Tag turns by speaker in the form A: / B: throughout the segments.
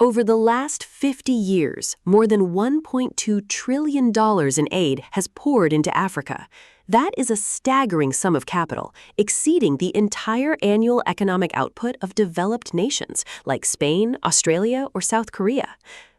A: Over the last 50 years, more than $1.2 trillion in aid has poured into Africa. That is a staggering sum of capital, exceeding the entire annual economic output of developed nations like Spain, Australia, or South Korea.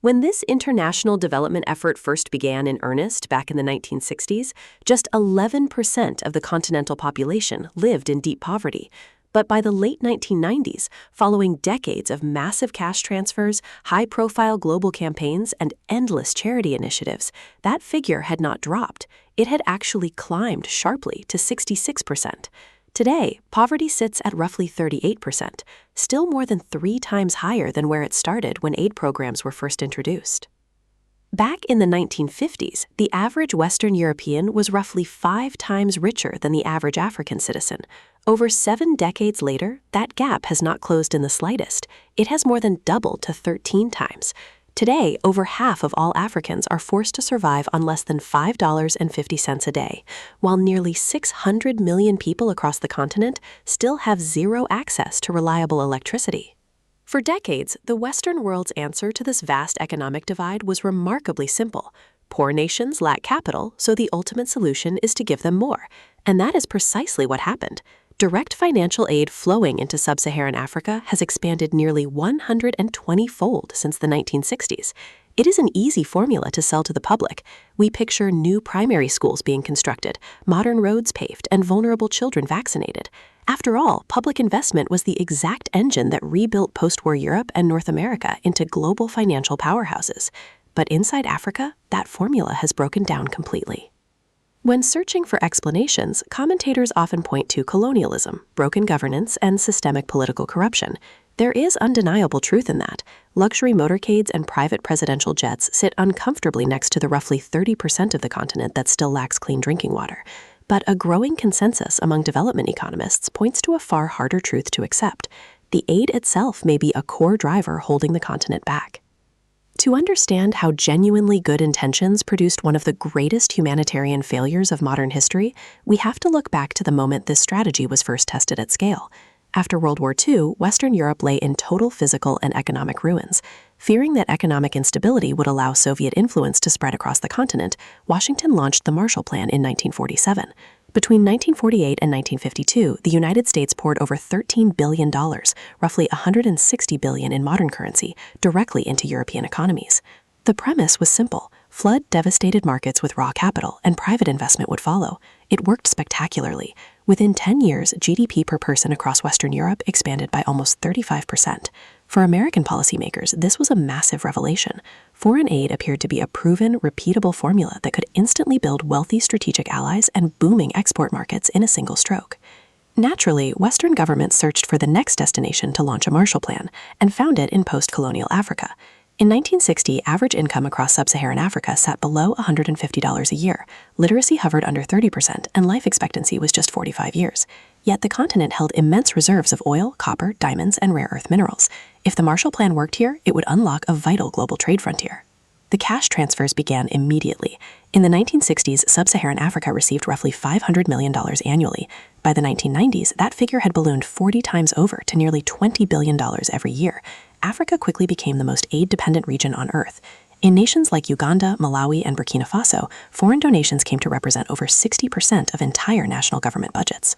A: When this international development effort first began in earnest back in the 1960s, just 11% of the continental population lived in deep poverty. But by the late 1990s, following decades of massive cash transfers, high-profile global campaigns, and endless charity initiatives, that figure had not dropped. It had actually climbed sharply to 66%. Today, poverty sits at roughly 38%, still more than 3 times higher than where it started when aid programs were first introduced. Back in the 1950s, the average Western European was roughly 5 times richer than the average African citizen. Over 7 decades later, that gap has not closed in the slightest. It has more than doubled to 13 times. Today, over half of all Africans are forced to survive on less than $5.50 a day, while nearly 600 million people across the continent still have zero access to reliable electricity. For decades, the Western world's answer to this vast economic divide was remarkably simple. Poor nations lack capital, so the ultimate solution is to give them more. And that is precisely what happened. Direct financial aid flowing into sub-Saharan Africa has expanded nearly 120-fold since the 1960s. It is an easy formula to sell to the public. We picture new primary schools being constructed, modern roads paved, and vulnerable children vaccinated. After all, public investment was the exact engine that rebuilt post-war Europe and North America into global financial powerhouses. But inside Africa, that formula has broken down completely. When searching for explanations, commentators often point to colonialism, broken governance, and systemic political corruption. There is undeniable truth in that. Luxury motorcades and private presidential jets sit uncomfortably next to the roughly 30% of the continent that still lacks clean drinking water. But a growing consensus among development economists points to a far harder truth to accept. The aid itself may be a core driver holding the continent back. To understand how genuinely good intentions produced one of the greatest humanitarian failures of modern history, we have to look back to the moment this strategy was first tested at scale. After World War II, Western Europe lay in total physical and economic ruins. Fearing that economic instability would allow Soviet influence to spread across the continent, Washington launched the Marshall Plan in 1947. Between 1948 and 1952, the United States poured over $13 billion, roughly $160 billion in modern currency, directly into European economies. The premise was simple. Flood devastated markets with raw capital, and private investment would follow. It worked spectacularly. Within 10 years, GDP per person across Western Europe expanded by almost 35%. For American policymakers, this was a massive revelation. Foreign aid appeared to be a proven, repeatable formula that could instantly build wealthy strategic allies and booming export markets in a single stroke. Naturally, Western governments searched for the next destination to launch a Marshall Plan, and found it in post-colonial Africa. In 1960, average income across sub-Saharan Africa sat below $150 a year. Literacy hovered under 30%, and life expectancy was just 45 years. Yet the continent held immense reserves of oil, copper, diamonds, and rare earth minerals. If the Marshall Plan worked here, it would unlock a vital global trade frontier. The cash transfers began immediately. In the 1960s, sub-Saharan Africa received roughly $500 million annually. By the 1990s, that figure had ballooned 40 times over to nearly $20 billion every year. Africa quickly became the most aid-dependent region on Earth. In nations like Uganda, Malawi, and Burkina Faso, foreign donations came to represent over 60% of entire national government budgets.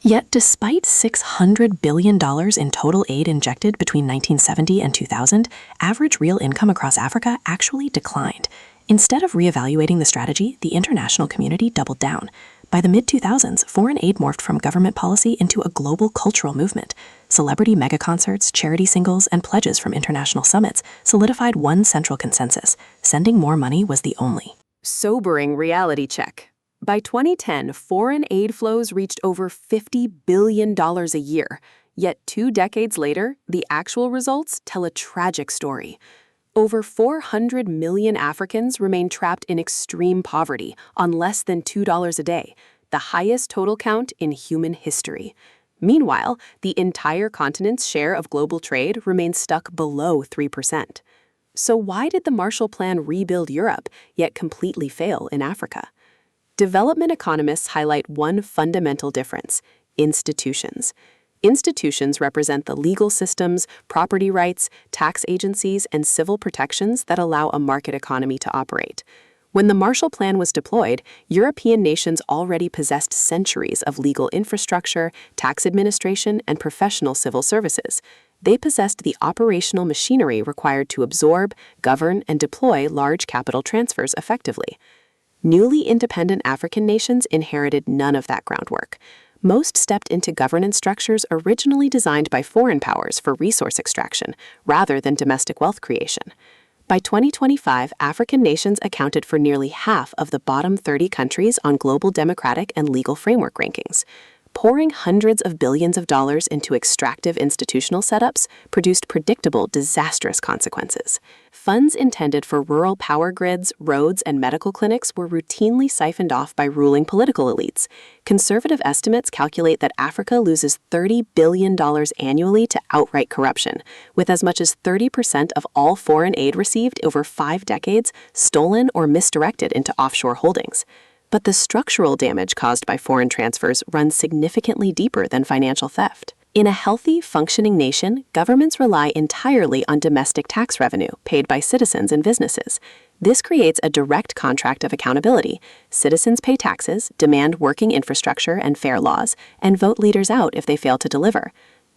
A: Yet despite $600 billion in total aid injected between 1970 and 2000, average real income across Africa actually declined. Instead of reevaluating the strategy, the international community doubled down. By the mid-2000s, foreign aid morphed from government policy into a global cultural movement. Celebrity mega-concerts, charity singles, and pledges from international summits solidified one central consensus: sending more money was the only. Sobering reality check. By 2010, foreign aid flows reached over $50 billion a year. Yet 2 decades later, the actual results tell a tragic story. Over 400 million Africans remain trapped in extreme poverty on less than $2 a day, the highest total count in human history. Meanwhile, the entire continent's share of global trade remains stuck below 3%. So why did the Marshall Plan rebuild Europe, yet completely fail in Africa? Development economists highlight one fundamental difference: institutions. Institutions represent the legal systems, property rights, tax agencies, and civil protections that allow a market economy to operate. When the Marshall Plan was deployed, European nations already possessed centuries of legal infrastructure, tax administration, and professional civil services. They possessed the operational machinery required to absorb, govern, and deploy large capital transfers effectively. Newly independent African nations inherited none of that groundwork. Most stepped into governance structures originally designed by foreign powers for resource extraction, rather than domestic wealth creation. By 2025, African nations accounted for nearly half of the bottom 30 countries on global democratic and legal framework rankings. Pouring hundreds of billions of dollars into extractive institutional setups produced predictable, disastrous consequences. Funds intended for rural power grids, roads, and medical clinics were routinely siphoned off by ruling political elites. Conservative estimates calculate that Africa loses $30 billion annually to outright corruption, with as much as 30% of all foreign aid received over 5 decades stolen or misdirected into offshore holdings. But the structural damage caused by foreign transfers runs significantly deeper than financial theft. In a healthy, functioning nation, governments rely entirely on domestic tax revenue paid by citizens and businesses. This creates a direct contract of accountability. Citizens pay taxes, demand working infrastructure and fair laws, and vote leaders out if they fail to deliver.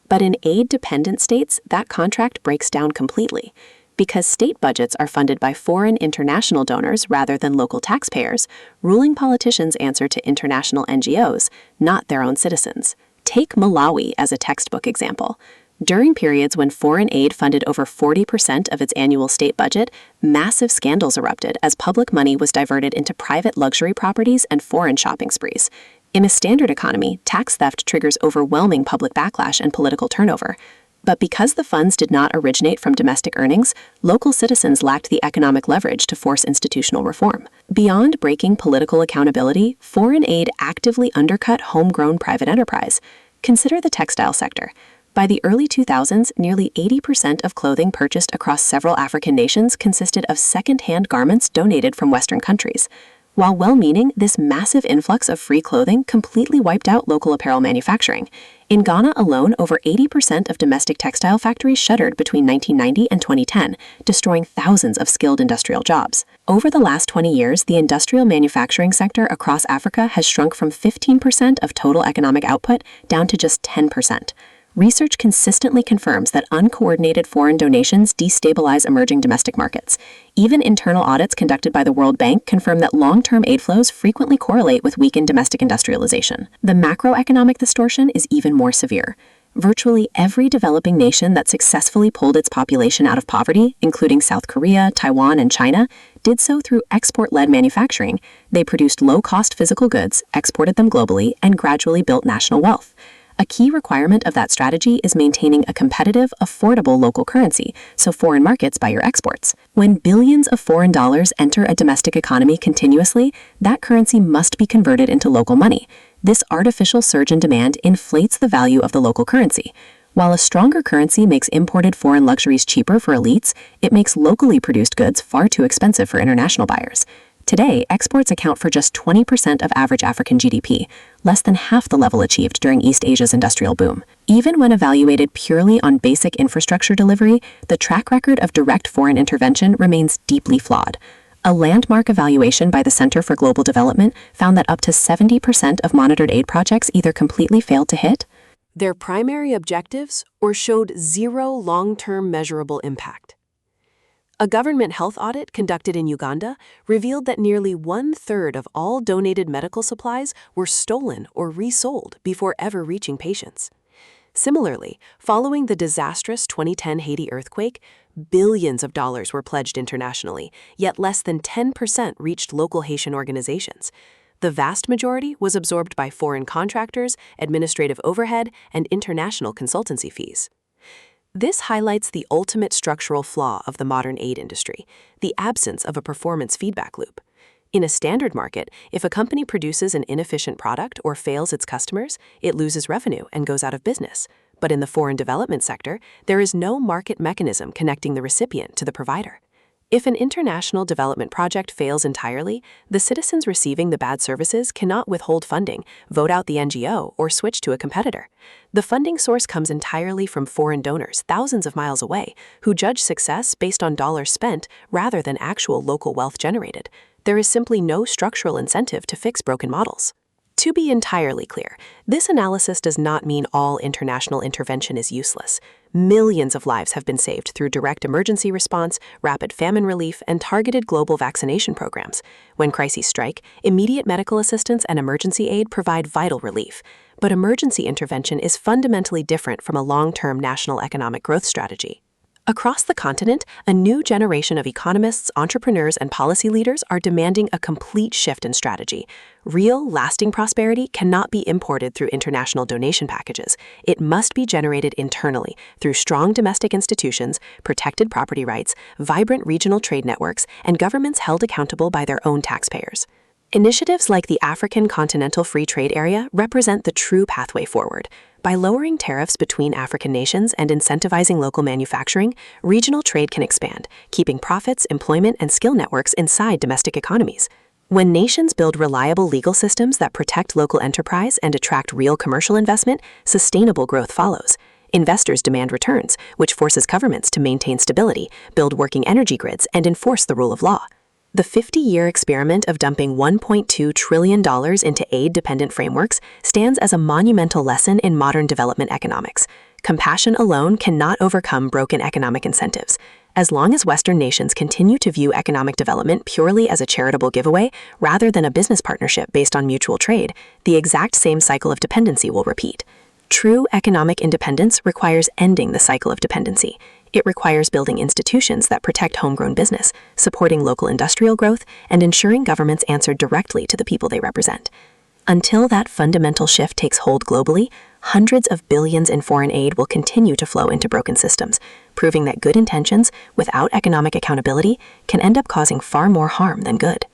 A: But in aid-dependent states, that contract breaks down completely. Because state budgets are funded by foreign international donors rather than local taxpayers, ruling politicians answer to international NGOs, not their own citizens. Take Malawi as a textbook example. During periods when foreign aid funded over 40% of its annual state budget, massive scandals erupted as public money was diverted into private luxury properties and foreign shopping sprees. In a standard economy, tax theft triggers overwhelming public backlash and political turnover. But because the funds did not originate from domestic earnings, local citizens lacked the economic leverage to force institutional reform. Beyond breaking political accountability, foreign aid actively undercut homegrown private enterprise. Consider the textile sector. By the early 2000s, nearly 80% of clothing purchased across several African nations consisted of second-hand garments donated from Western countries. While well-meaning, this massive influx of free clothing completely wiped out local apparel manufacturing. In Ghana alone, over 80% of domestic textile factories shuttered between 1990 and 2010, destroying thousands of skilled industrial jobs. Over the last 20 years, the industrial manufacturing sector across Africa has shrunk from 15% of total economic output down to just 10%. Research consistently confirms that uncoordinated foreign donations destabilize emerging domestic markets. Even internal audits conducted by the World Bank confirm that long-term aid flows frequently correlate with weakened domestic industrialization. The macroeconomic distortion is even more severe. Virtually every developing nation that successfully pulled its population out of poverty, including South Korea, Taiwan, and China, did so through export-led manufacturing. They produced low-cost physical goods, exported them globally, and gradually built national wealth. A key requirement of that strategy is maintaining a competitive, affordable local currency, so foreign markets buy your exports. When billions of foreign dollars enter a domestic economy continuously, that currency must be converted into local money. This artificial surge in demand inflates the value of the local currency. While a stronger currency makes imported foreign luxuries cheaper for elites, it makes locally produced goods far too expensive for international buyers. Today, exports account for just 20% of average African GDP, less than half the level achieved during East Asia's industrial boom. Even when evaluated purely on basic infrastructure delivery, the track record of direct foreign intervention remains deeply flawed. A landmark evaluation by the Center for Global Development found that up to 70% of monitored aid projects either completely failed to hit
B: their primary objectives or showed zero long-term measurable impact. A government health audit conducted in Uganda revealed that nearly 1/3 of all donated medical supplies were stolen or resold before ever reaching patients. Similarly, following the disastrous 2010 Haiti earthquake, billions of dollars were pledged internationally, yet less than 10% reached local Haitian organizations. The vast majority was absorbed by foreign contractors, administrative overhead, and international consultancy fees. This highlights the ultimate structural flaw of the modern aid industry, the absence of a performance feedback loop. In a standard market, if a company produces an inefficient product or fails its customers, it loses revenue and goes out of business. But in the foreign development sector, there is no market mechanism connecting the recipient to the provider. If an international development project fails entirely, the citizens receiving the bad services cannot withhold funding, vote out the NGO, or switch to a competitor. The funding source comes entirely from foreign donors thousands of miles away, who judge success based on dollars spent rather than actual local wealth generated. There is simply no structural incentive to fix broken models. To be entirely clear, this analysis does not mean all international intervention is useless. Millions of lives have been saved through direct emergency response, rapid famine relief, and targeted global vaccination programs. When crises strike, immediate medical assistance and emergency aid provide vital relief. But emergency intervention is fundamentally different from a long-term national economic growth strategy. Across the continent, a new generation of economists, entrepreneurs, and policy leaders are demanding a complete shift in strategy. Real, lasting prosperity cannot be imported through international donation packages. It must be generated internally through strong domestic institutions, protected property rights, vibrant regional trade networks, and governments held accountable by their own taxpayers. Initiatives like the African Continental Free Trade Area represent the true pathway forward. By lowering tariffs between African nations and incentivizing local manufacturing, regional trade can expand, keeping profits, employment, and skill networks inside domestic economies. When nations build reliable legal systems that protect local enterprise and attract real commercial investment, sustainable growth follows. Investors demand returns, which forces governments to maintain stability, build working energy grids, and enforce the rule of law. The 50-year experiment of dumping $1.2 trillion into aid-dependent frameworks stands as a monumental lesson in modern development economics. Compassion alone cannot overcome broken economic incentives. As long as Western nations continue to view economic development purely as a charitable giveaway rather than a business partnership based on mutual trade, the exact same cycle of dependency will repeat. True economic independence requires ending the cycle of dependency. It requires building institutions that protect homegrown business, supporting local industrial growth, and ensuring governments answer directly to the people they represent. Until that fundamental shift takes hold globally, hundreds of billions in foreign aid will continue to flow into broken systems, proving that good intentions, without economic accountability, can end up causing far more harm than good.